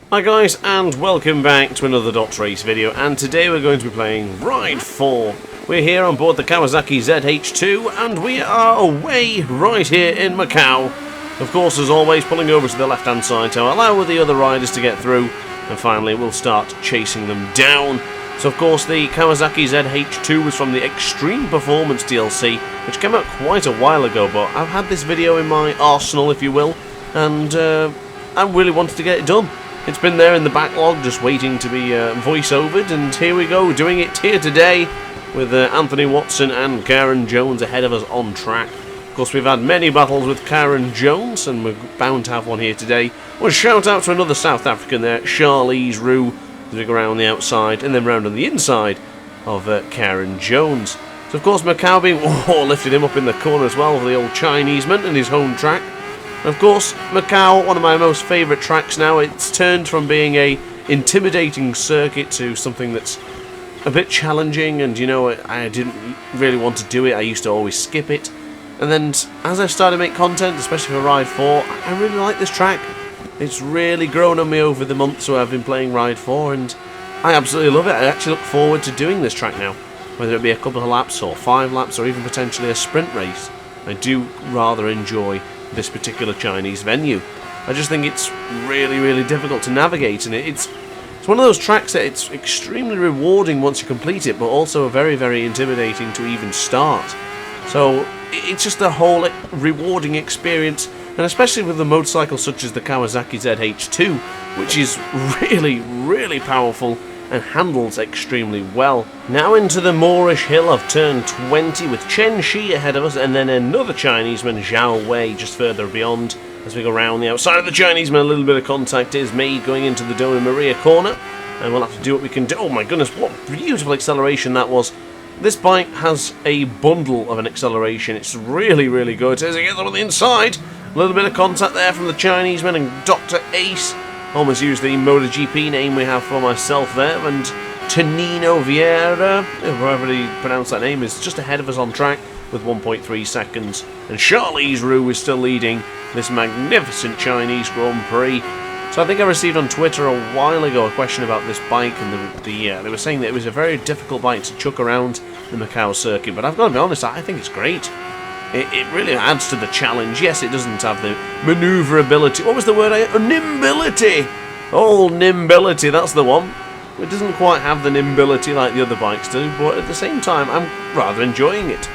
Hi guys, and welcome back to another DrAce video, and today we're going to be playing Ride 4. We're here on board the Kawasaki Z H2, and we are away right here in Macau. Of course, as always, pulling over to the left hand side to allow the other riders to get through, and finally we'll start chasing them down. So of course the Kawasaki Z H2 was from the Extreme Performance DLC, which came out quite a while ago, but I've had this video in my arsenal, if you will, and I really wanted to get it done. It's been there in the backlog, just waiting to be voice-overed, and here we go, doing it here today, with Anthony Watson and Karen Jones ahead of us on track. Of course, we've had many battles with Karen Jones, and we're bound to have one here today. Well, shout out to another South African there, Charlize Roux, as we go around the outside, and then round on the inside of Karen Jones. So, of course, Macau being lifted him up in the corner as well, for the old Chineseman and his home track. Of course, Macau, one of my most favourite tracks now. It's turned from being a intimidating circuit to something that's a bit challenging, and you know, I didn't really want to do it. I used to always skip it. And then as I've started to make content, especially for Ride 4, I really like this track. It's really grown on me over the months where I've been playing Ride 4, and I absolutely love it. I actually look forward to doing this track now, whether it be a couple of laps or 5 laps or even potentially a sprint race. I do rather enjoy this particular Chinese venue. I just think it's really difficult to navigate, and it's one of those tracks that it's extremely rewarding once you complete it, but also very intimidating to even start. So it's just a whole rewarding experience, and especially with the motorcycle such as the Kawasaki Z H2, which is really powerful and handles extremely well. Now into the Moorish hill of turn 20 with Chen Shi ahead of us, and then another Chineseman, Zhao Wei, just further beyond. As we go around the outside of the Chineseman, a little bit of contact is made going into the Dona Maria corner, and we'll have to do what we can do. Oh my goodness, what beautiful acceleration that was. This bike has a bundle of an acceleration. It's really good. As it gets on the inside, a little bit of contact there from the Chineseman and Dr. Ace. Almost used the MotoGP name we have for myself there, and Tonino Vieira, however you pronounce that name, is just ahead of us on track with 1.3 seconds. And Charlize Roux is still leading this magnificent Chinese Grand Prix. So I think I received on Twitter a while ago a question about this bike, and they were saying that it was a very difficult bike to chuck around the Macau circuit, but I've got to be honest, I think it's great. It really adds to the challenge. Yes, it doesn't have the manoeuvrability. What was the word? Nimbility! Oh, nimbility, that's the one. It doesn't quite have the nimbility like the other bikes do, but at the same time, I'm rather enjoying it.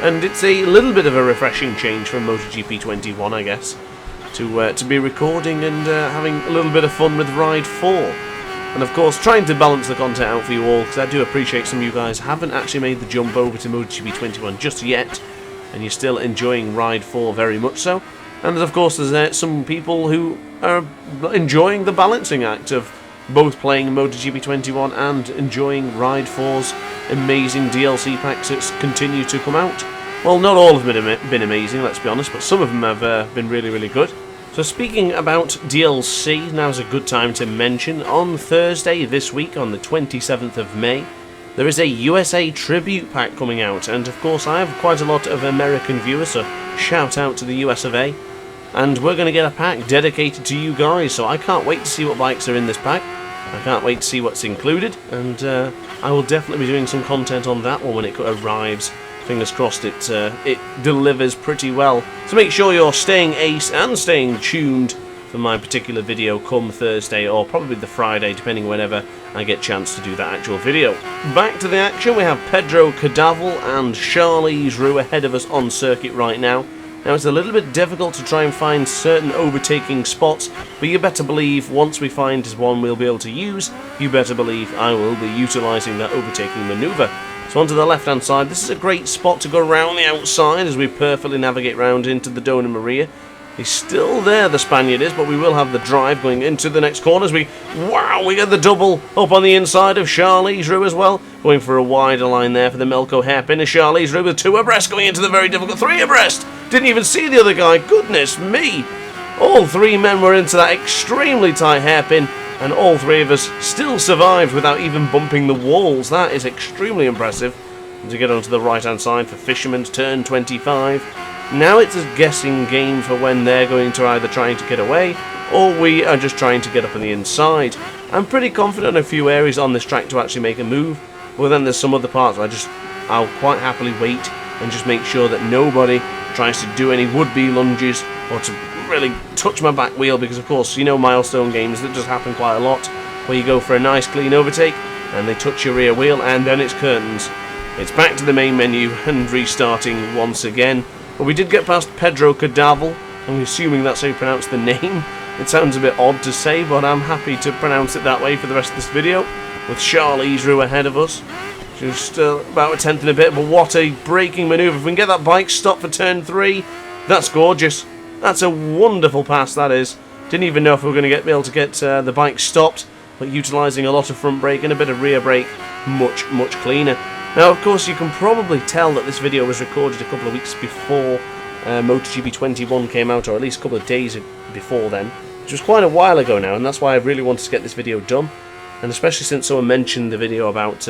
And it's a little bit of a refreshing change from MotoGP 21, I guess, to be recording and having a little bit of fun with Ride 4. And of course, trying to balance the content out for you all, because I do appreciate some of you guys haven't actually made the jump over to MotoGP 21 just yet, and you're still enjoying Ride 4 very much so. And of course there's some people who are enjoying the balancing act of both playing MotoGP 21 and enjoying Ride 4's amazing DLC packs that continue to come out. Well, not all have been amazing, let's be honest, but some of them have been really good. So speaking about DLC, now's a good time to mention, on Thursday this week, on the 27th of May, there is a USA Tribute Pack coming out, and of course I have quite a lot of American viewers, so shout out to the US of A. And we're going to get a pack dedicated to you guys, so I can't wait to see what bikes are in this pack. I can't wait to see what's included, and I will definitely be doing some content on that one when it arrives. Fingers crossed it delivers pretty well. So make sure you're staying ace and staying tuned for my particular video come Thursday, or probably the Friday, depending whenever I get a chance to do that actual video. Back to the action, we have Pedro Cadaval and Charlize Roux ahead of us on circuit right now. Now it's a little bit difficult to try and find certain overtaking spots, but you better believe once we find one we'll be able to use, you better believe I will be utilising that overtaking manoeuvre. So onto the left hand side, this is a great spot to go around the outside as we perfectly navigate round into the Dona Maria. He's still there, the Spaniard is, but we will have the drive going into the next corner as we get the double up on the inside of Charlize Roux as well. Going for a wider line there for the Melco hairpin, and Charlize Roux with 2 abreast going into the very difficult 3 abreast. Didn't even see the other guy, goodness me. All 3 men were into that extremely tight hairpin, and all 3 of us still survived without even bumping the walls. That is extremely impressive. And to get onto the right hand side for Fisherman's turn 25. Now it's a guessing game for when they're going to either trying to get away, or we are just trying to get up on the inside. I'm pretty confident in a few areas on this track to actually make a move, but then there's some other parts where I'll quite happily wait and just make sure that nobody tries to do any would-be lunges or to really touch my back wheel, because of course, you know, milestone games, that does happen quite a lot, where you go for a nice clean overtake and they touch your rear wheel and then it's curtains. It's back to the main menu and restarting once again. But we did get past Pedro Cadaval. I'm assuming that's how you pronounce the name. It sounds a bit odd to say, but I'm happy to pronounce it that way for the rest of this video, with Charlize Roux ahead of us. Just about a tenth and a bit, but what a braking manoeuvre. If we can get that bike stopped for turn 3, that's gorgeous. That's a wonderful pass, that is. Didn't even know if we were going to be able to get the bike stopped, but utilising a lot of front brake and a bit of rear brake, much, much cleaner. Now, of course, you can probably tell that this video was recorded a couple of weeks before MotoGP 21 came out, or at least a couple of days before then, which was quite a while ago now, and that's why I really wanted to get this video done. And especially since someone mentioned the video about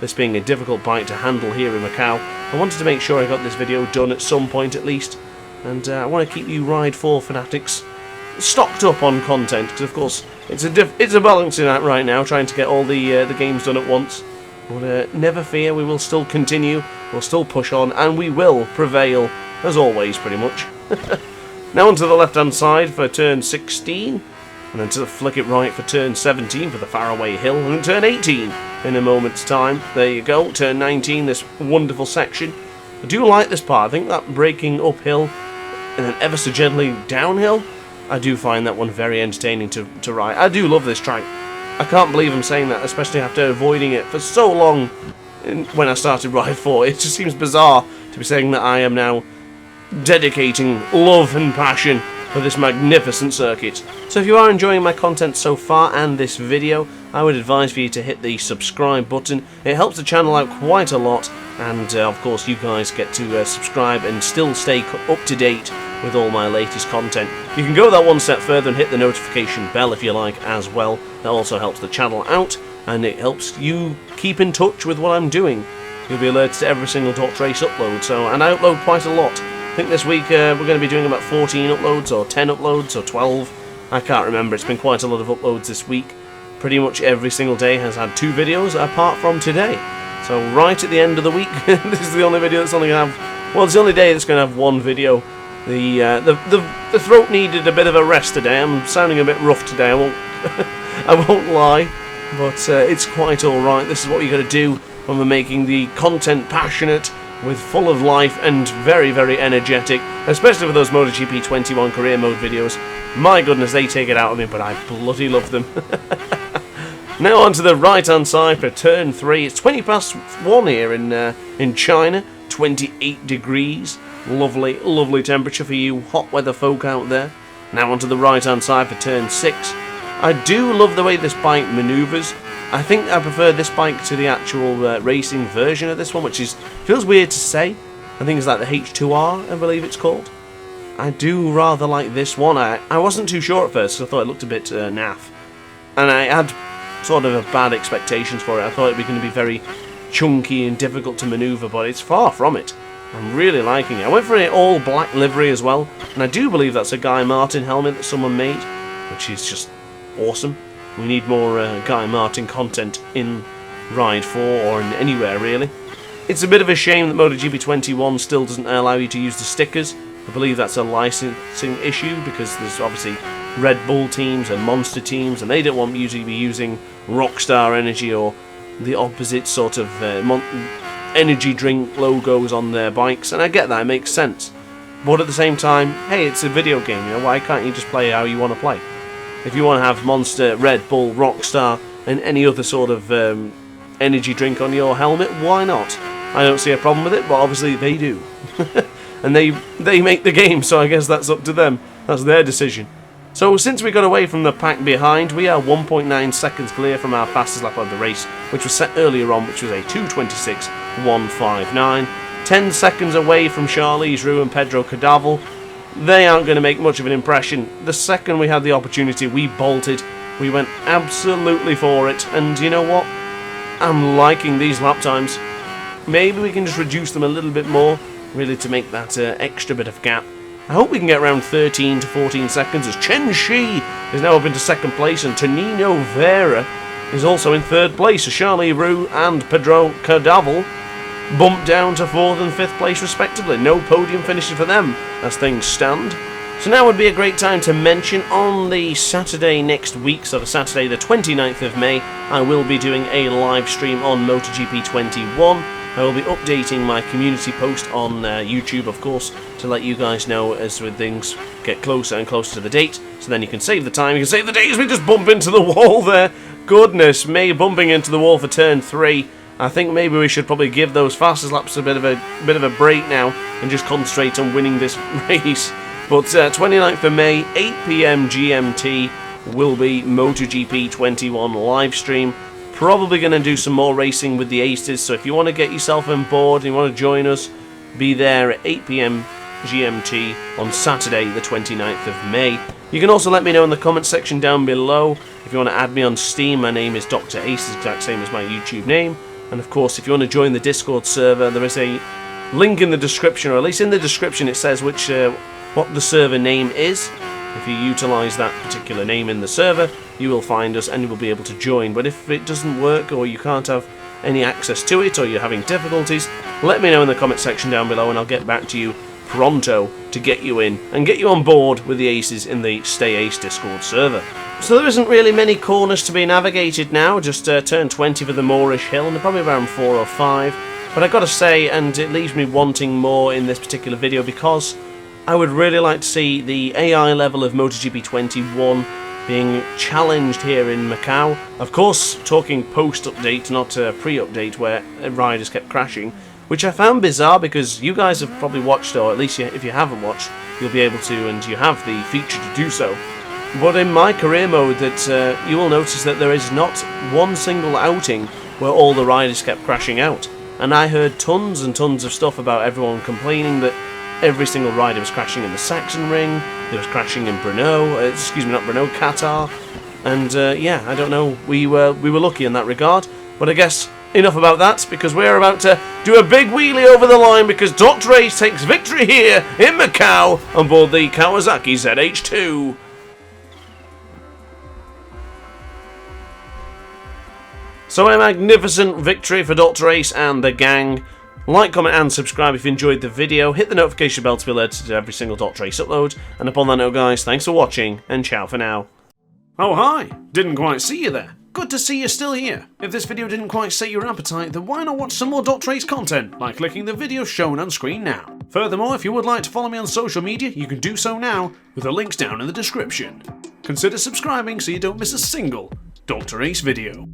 this being a difficult bike to handle here in Macau, I wanted to make sure I got this video done at some point at least. And I want to keep you Ride 4 fanatics stocked up on content, because of course it's a balancing act right now, trying to get all the games done at once. But never fear, we will still continue, we'll still push on, and we will prevail, as always, pretty much. Now onto the left-hand side for turn 16, and then to flick it right for turn 17 for the faraway hill, and then turn 18 in a moment's time. There you go, turn 19, this wonderful section. I do like this part. I think that braking uphill and then ever so gently downhill, I do find that one very entertaining to ride. I do love this track. I can't believe I'm saying that, especially after avoiding it for so long when I started Ride 4. It just seems bizarre to be saying that I am now dedicating love and passion for this magnificent circuit. So if you are enjoying my content so far and this video, I would advise for you to hit the subscribe button. It helps the channel out quite a lot, and of course you guys get to subscribe and still stay up to date with all my latest content. You can go that one step further and hit the notification bell if you like as well. That also helps the channel out, and it helps you keep in touch with what I'm doing. You'll be alerted to every single DrAce upload, and I upload quite a lot. I think this week we're going to be doing about 14 uploads, or 10 uploads, or 12. I can't remember, it's been quite a lot of uploads this week. Pretty much every single day has had 2 videos, apart from today. So right at the end of the week, this is the only video that's only going to have... Well, it's the only day that's going to have 1 video. The throat needed a bit of a rest today. I'm sounding a bit rough today, I won't lie. But it's quite alright. This is what you got to do when we're making the content passionate, with full of life and very, very energetic, especially for those MotoGP 21 career mode videos. My goodness, they take it out of me, but I bloody love them. Now on to the right hand side for turn 3. It's 20 past 1 here in China, 28 degrees. Lovely, lovely temperature for you hot weather folk out there. Now onto the right hand side for turn 6. I do love the way this bike manoeuvres. I think I prefer this bike to the actual racing version of this one, which feels weird to say. I think it's like the H2R, I believe it's called. I do rather like this one. I wasn't too sure at first, because I thought it looked a bit naff. And I had sort of a bad expectations for it. I thought it was going to be very chunky and difficult to manoeuvre, but it's far from it. I'm really liking it. I went for an all black livery as well, and I do believe that's a Guy Martin helmet that someone made, which is just awesome. We need more Guy Martin content in Ride 4 or in anywhere really. It's a bit of a shame that MotoGP 21 still doesn't allow you to use the stickers. I believe that's a licensing issue, because there's obviously Red Bull teams and Monster teams, and they don't want you to be using Rockstar Energy or the opposite sort of energy drink logos on their bikes, and I get that, it makes sense. But at the same time, hey, it's a video game, you know, why can't you just play how you want to play? If you want to have Monster, Red Bull, Rockstar, and any other sort of energy drink on your helmet, why not? I don't see a problem with it, but obviously they do. And they make the game, so I guess that's up to them. That's their decision. So since we got away from the pack behind, we are 1.9 seconds clear from our fastest lap of the race, which was set earlier on, which was a 2:26.159. 10 seconds away from Charlize Roux and Pedro Cadaval. They aren't going to make much of an impression. The second we had the opportunity, we bolted. We went absolutely for it, and you know what? I'm liking these lap times. Maybe we can just reduce them a little bit more. really to make that extra bit of gap. I hope we can get around 13 to 14 seconds as Chen Shi is now up into second place and Tonino Vera is also in third place. Charlie Roux and Pedro Cardavel bumped down to 4th and 5th place respectively. No podium finishes for them as things stand. So now would be a great time to mention on the Saturday next week, so the Saturday the 29th of May, I will be doing a live stream on MotoGP 21. I will be updating my community post on YouTube, of course, to let you guys know as things get closer and closer to the date. So then you can save the time, you can save the date as we just bump into the wall there. Goodness me, bumping into the wall for turn 3. I think maybe we should probably give those fastest laps a bit of a break now and just concentrate on winning this race. But 29th of May, 8 PM GMT will be MotoGP 21 live stream. Probably going to do some more racing with the Aces, so if you want to get yourself on board and you want to join us, be there at 8 PM GMT on Saturday the 29th of May. You can also let me know in the comment section down below if you want to add me on Steam. My name is Dr. Ace, the exact same as my YouTube name. And of course, if you want to join the Discord server, there is a link in the description, or at least in the description it says what the server name is. If you utilise that particular name in the server, you will find us and you will be able to join. But if it doesn't work, or you can't have any access to it, or you're having difficulties, let me know in the comment section down below and I'll get back to you pronto to get you in and get you on board with the Aces in the Stay Ace Discord server. So there isn't really many corners to be navigated now, just turn 20 for the Moorish Hill and probably around 4 or 5. But I gotta say, and it leaves me wanting more in this particular video, because I would really like to see the AI level of MotoGP 21 being challenged here in Macau. Of course, talking post-update, not pre-update, where riders kept crashing, which I found bizarre because you guys have probably watched, or at least if you haven't watched, you'll be able to, and you have the feature to do so. But in my career mode, that you will notice that there is not one single outing where all the riders kept crashing out. And I heard tons and tons of stuff about everyone complaining that every single rider was crashing in the Saxon Ring, they was crashing in Qatar, and yeah, I don't know, we were lucky in that regard, but I guess enough about that, because we're about to do a big wheelie over the line, because DrAce takes victory here in Macau on board the Kawasaki Z H2. So a magnificent victory for DrAce and the gang. Like, comment and subscribe if you enjoyed the video. Hit the notification bell to be alerted to every single DrAce upload. And upon that note, guys, thanks for watching and ciao for now. Oh hi, didn't quite see you there. Good to see you're still here. If this video didn't quite set your appetite, then why not watch some more DrAce content by clicking the video shown on screen now. Furthermore, if you would like to follow me on social media, you can do so now with the links down in the description. Consider subscribing so you don't miss a single DrAce video.